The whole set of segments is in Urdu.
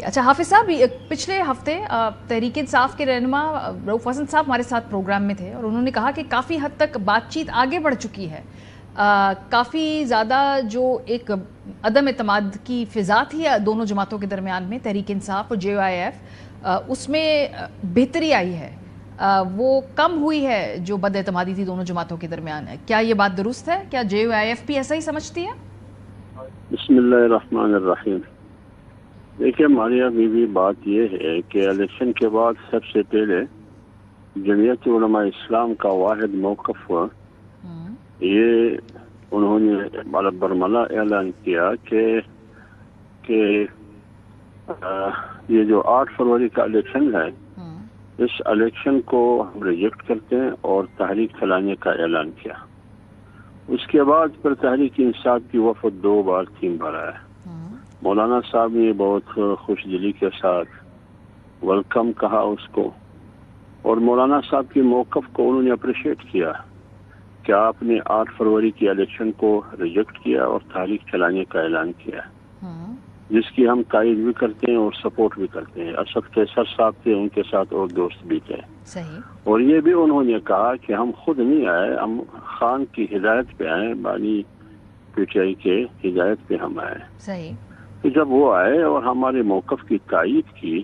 اچھا حافظ صاحب، پچھلے ہفتے تحریک انصاف کے رہنما رؤف حسن صاحب ہمارے ساتھ پروگرام میں تھے اور انہوں نے کہا کہ کافی حد تک بات چیت آگے بڑھ چکی ہے. کافی زیادہ جو ایک عدم اعتماد کی فضا تھی دونوں جماعتوں کے درمیان میں، تحریک انصاف اور جے یو آئی ایف، اس میں بہتری آئی ہے، وہ کم ہوئی ہے جو بد اعتمادی تھی دونوں جماعتوں کے درمیان. کیا یہ بات درست ہے؟ کیا جے یو آئی ایف بھی ایسا ہی سمجھتی ہے؟ بسم اللہ الرحمن الرحیم. دیکھیے ماریہ بی بی، بات یہ ہے کہ الیکشن کے بعد سب سے پہلے جمعیت علماء اسلام کا واحد موقف ہوا. یہ انہوں نے برملا اعلان کیا کہ یہ جو 8 فروری کا الیکشن ہے، اس الیکشن کو ہم ریجیکٹ کرتے ہیں اور تحریک چلانے کا اعلان کیا. اس کے بعد پھر تحریک انصاف کی وفد 2 بار 3 بار آیا. مولانا صاحب نے بہت خوش دلی کے ساتھ ویلکم کہا اس کو، اور مولانا صاحب کے موقف کو انہوں نے اپریشیٹ کیا کہ آپ نے 8 فروری کی الیکشن کو ریجیکٹ کیا اور تحریک چلانے کا اعلان کیا، جس کی ہم تائید بھی کرتے ہیں اور سپورٹ بھی کرتے ہیں. اسد قیصر صاحب تھے، ان کے ساتھ اور دوست بھی تھے. اور یہ بھی انہوں نے کہا کہ ہم خود نہیں آئے، ہم خان کی ہدایت پہ آئے، بانی پی ٹی آئی کے ہدایت پہ ہم آئے. تو جب وہ آئے اور ہمارے موقف کی تائید کی،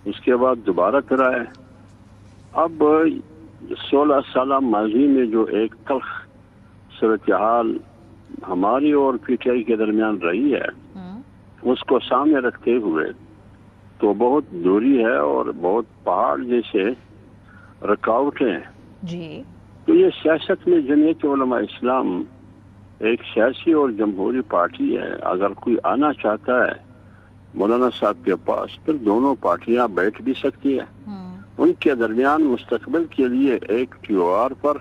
اس کے بعد دوبارہ پھر آئے. اب 16 سالہ ماضی میں جو ایک تلخ صورتحال ہماری اور پی ٹی آئی کے درمیان رہی ہے، اس کو سامنے رکھتے ہوئے تو بہت دوری ہے اور بہت پہاڑ جیسے رکاوٹیں. تو یہ سیاست میں جمعیت علماء اسلام ایک سیاسی اور جمہوری پارٹی ہے. اگر کوئی آنا چاہتا ہے مولانا صاحب کے پاس، پھر دونوں پارٹیاں بیٹھ بھی سکتی ہیں. ان کے درمیان مستقبل کے لیے ایک ٹی او آر پر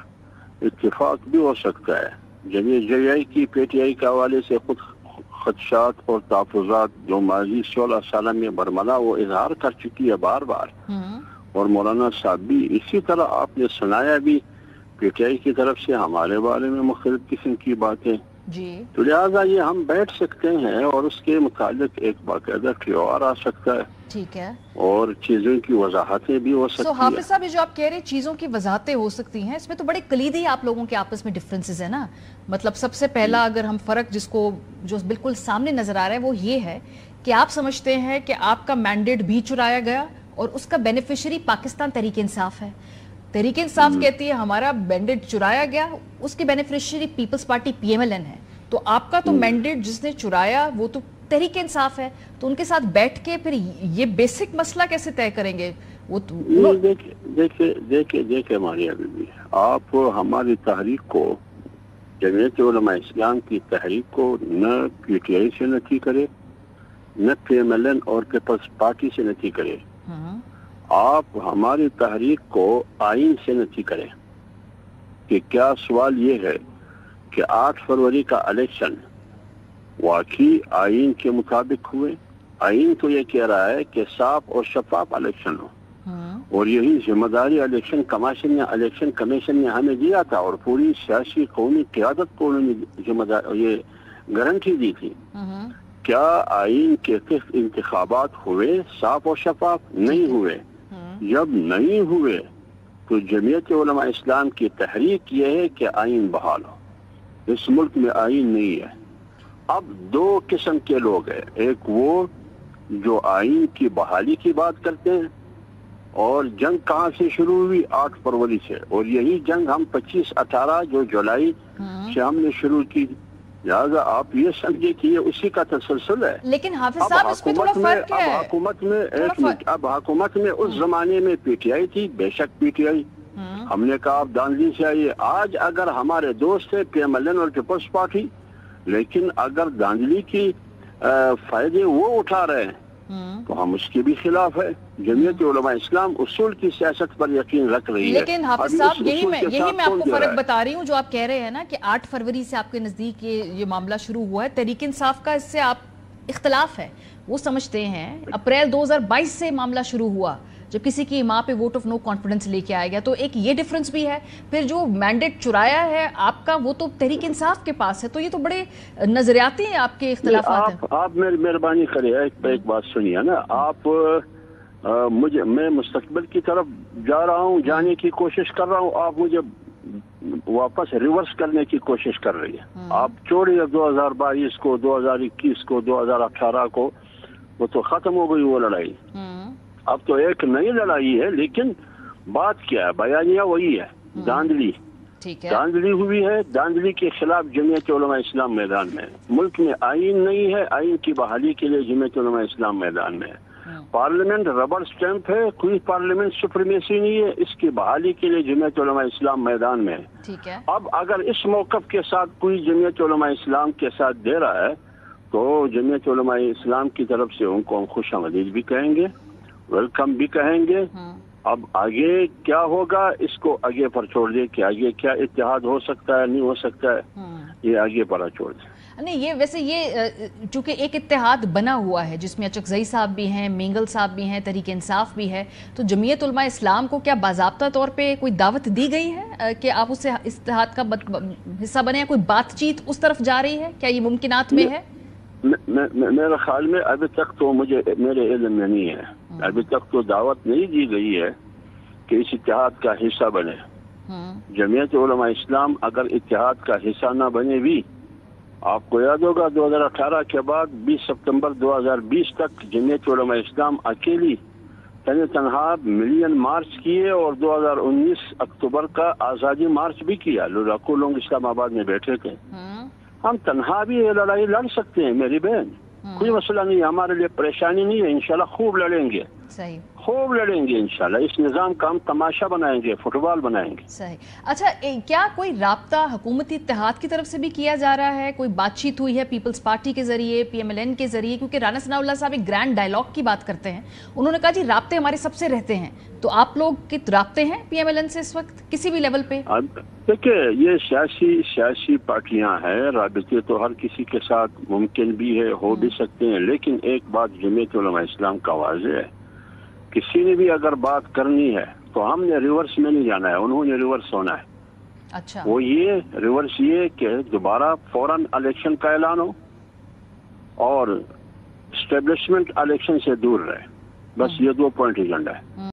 اتفاق بھی ہو سکتا ہے. جے آئی کی پی ٹی آئی کے حوالے سے خود خدشات اور تحفظات جو ماضی 16 سالہ میں برملا وہ اظہار کر چکی ہے بار بار، اور مولانا صاحب بھی اسی طرح آپ نے سنایا بھی پی ٹی آئی کی طرف سے ہمارے بارے میں مختلف قسم کی باتیں. تو لہٰذا یہ ہم بیٹھ سکتے ہیں اور اس کے متعلق ایک باقاعدہ ٹی او آر آ سکتا ہے. ٹھیک ہے، اور چیزوں کی وضاحتیں بھی ہو سکتی ہیں. حافظ صاحب، یہ جو آپ کہہ رہے ہیں چیزوں کی وضاحتیں ہو سکتی ہیں، اس میں تو بڑے کلیدی آپ لوگوں کے آپس میں ڈفرینسز ہیں نا. مطلب سب سے پہلا اگر ہم فرق جو بالکل سامنے نظر آ رہا ہے وہ یہ ہے کہ آپ سمجھتے ہیں کہ آپ کا مینڈیٹ بھی چرایا گیا اور اس کا بینیفیشری پاکستان تحریک انصاف ہے. تحریک انصاف کہتی ہے ہمارا مینڈیٹ چرایا گیا، اس کی بینیفیشری پیپلز پارٹی پی ایم ایل این ہے. تو آپ کا تو مینڈیٹ جس نے چرایا وہ تو تحریک انصاف ہے، تو ان کے ساتھ بیٹھ کے پھر یہ بیسک مسئلہ کیسے طے کریں گے؟ وہ دیکھیں ماریہ بی بی، آپ ہماری تحریک کو، جمعیت علماء اسلام کی تحریک کو نہ پی ٹی آئی سے نفی کرے، نہ پی ایم ایل این اور پیپلز پارٹی سے نفی کرے. آپ ہماری تحریک کو آئین سے نفی کریں. کہ کیا سوال یہ ہے کہ 8 فروری کا الیکشن واقعی آئین کے مطابق ہوئے؟ آئین تو یہ کہہ رہا ہے کہ صاف اور شفاف الیکشن ہو، اور یہی ذمہ داری الیکشن کمیشن نے ہمیں دیا تھا، اور پوری سیاسی قومی قیادت کو انہوں نے ذمہ داری یہ گارنٹی دی تھی. کیا آئین کے تحت انتخابات ہوئے صاف اور شفاف؟ نہیں ہوئے. جب نہیں ہوئے تو جمعیت علماء اسلام کی تحریک یہ ہے کہ آئین بحال ہو. اس ملک میں آئین نہیں ہے. اب 2 قسم کے لوگ ہیں، ایک وہ جو آئین کی بحالی کی بات کرتے ہیں، اور جنگ کہاں سے شروع ہوئی؟ 8 فروری سے، اور یہی جنگ ہم 25-18 جو جولائی سے ہم نے شروع کی. لہٰذا آپ یہ سمجھے کہ یہ اسی کا تسلسل ہے. لیکن حافظ صاحب اس میں تھوڑا فرق ہے. اب حکومت میں اس زمانے میں پی ٹی آئی تھی، بے شک پی ٹی آئی. ہم نے کہا آپ داندلی سے آئیے. آج اگر ہمارے دوست ہیں پی ایم ایل این اور پیپلز پارٹی، لیکن اگر داندلی کی فائدے وہ اٹھا رہے ہیں تو ہم اس کے بھی خلاف ہے. جمعیت علماء اسلام اصول کی سیاست پر یقین رکھ رہی ہے. لیکن حافظ صاحب یہی میں آپ کو فرق بتا رہی ہوں. جو آپ کہہ رہے ہیں نا کہ 8 فروری سے آپ کے نزدیک یہ معاملہ شروع ہوا ہے، تحریک انصاف کا اس سے آپ اختلاف ہے. وہ سمجھتے ہیں اپریل 2022 سے معاملہ شروع ہوا جب کسی کی ماں پہ ووٹ آف نو کانفیڈنس لے کے آیا گیا, تو ایک یہ ڈیفرنس بھی ہے. پھر جو مینڈیٹ چرایا ہے آپ کا وہ تو تحریک انصاف کے پاس ہے, تو یہ تو بڑے نظریاتی ہیں آپ کے اختلافات ہیں. آپ مہربانی کریں ایک بات سنیے نا, آپ میں مستقبل کی طرف جا رہا ہوں, جانے کی کوشش کر رہا ہوں, آپ مجھے واپس ریورس کرنے کی کوشش کر رہی ہے. آپ چھوڑیے 2022 کو, 2021 کو, 2018 کو, وہ تو ختم ہو گئی وہ لڑائی. اب تو ایک نئی لڑائی ہے, لیکن بات کیا ہے, بیانیہ وہی ہے, داندلی ہوئی ہے. داندلی کے خلاف جمعیت علماء اسلام میدان میں. ملک میں آئین نہیں ہے, آئین کی بحالی کے لیے جمعیت علماء اسلام میدان میں ہے. پارلیمنٹ ربر سٹیمپ ہے, کوئی پارلیمنٹ سپریمیسی نہیں ہے, اس کی بحالی کے لیے جمعیت علماء اسلام میدان میں ہے. اب اگر اس موقف کے ساتھ کوئی جمعیت علماء اسلام کے ساتھ دے رہا ہے تو جمعیت علماء اسلام کی طرف سے ان کو ہم خوش آمدید بھی کہیں گے, ویلکم بھی کہیں گے. اب آگے کیا ہوگا اس کو آگے پر چھوڑ دیں کہ آگے کیا اتحاد ہو سکتا ہے, نہیں ہو سکتا ہے, یہ آگے پر چھوڑ دیں. نہیں, یہ ویسے یہ چونکہ ایک اتحاد بنا ہوا ہے جس میں اچکزئی صاحب بھی ہیں, مینگل صاحب بھی ہیں, تحریک انصاف بھی ہے, تو جمعیت علماء اسلام کو کیا باضابطہ طور پہ کوئی دعوت دی گئی ہے کہ آپ اس اتحاد کا حصہ بنے, یا کوئی بات چیت اس طرف جا رہی ہے, کیا یہ ممکنات میں ہے؟ میرے خیال میں ابھی تک تو میرے علم میں نہیں ہے. ابھی تک تو دعوت نہیں دی گئی ہے کہ اس اتحاد کا حصہ بنے. جمعیت علماء اسلام اگر اتحاد کا حصہ نہ بنے بھی, آپ کو یاد ہوگا 2018 کے بعد 20 ستمبر 2020 تک جمعیت علماء اسلام اکیلی تنہا ملین مارچ کیے, اور 2019 اکتوبر کا آزادی مارچ بھی کیا. لاکھوں لوگ اسلام آباد میں بیٹھے تھے. ہم تنہا بھی یہ لڑائی لڑ سکتے ہیں میری بہن, کوئی مسئلہ نہیں, ہمارے لیے پریشانی نہیں ہے. انشاءاللہ خوب لڑیں گے, خوب لڑیں گے انشاءاللہ. اس نظام کا ہم تماشا بنائیں گے, فٹ بال بنائیں گے. صحیح. اچھا, کیا کوئی رابطہ حکومتی اتحاد کی طرف سے بھی کیا جا رہا ہے؟ کوئی بات چیت ہوئی ہے پیپلز پارٹی کے ذریعے, پی ایم ایل این کے ذریعے؟ کیونکہ رانا ثناء اللہ صاحب ایک گرینڈ ڈائلاگ کی بات کرتے ہیں, انہوں نے کہا جی رابطے ہمارے سب سے رہتے ہیں. تو آپ لوگ کے رابطے ہیں پی ایم ایل این سے اس وقت کسی بھی لیول پہ؟ دیکھیں, یہ سیاسی پارٹیاں ہیں, رابطے تو ہر کسی کے ساتھ ممکن بھی ہے, ہو بھی سکتے ہیں. لیکن ایک بات جمعیت علماء اسلام کا واضح ہے, کسی نے بھی اگر بات کرنی ہے تو ہم نے ریورس میں نہیں جانا ہے, انہوں نے ریورس ہونا ہے. اچھا, وہ یہ ریورس یہ کہ دوبارہ فوراً الیکشن کا اعلان ہو اور اسٹیبلشمنٹ الیکشن سے دور رہے. بس یہ 2 پوائنٹ ایجنڈا ہے.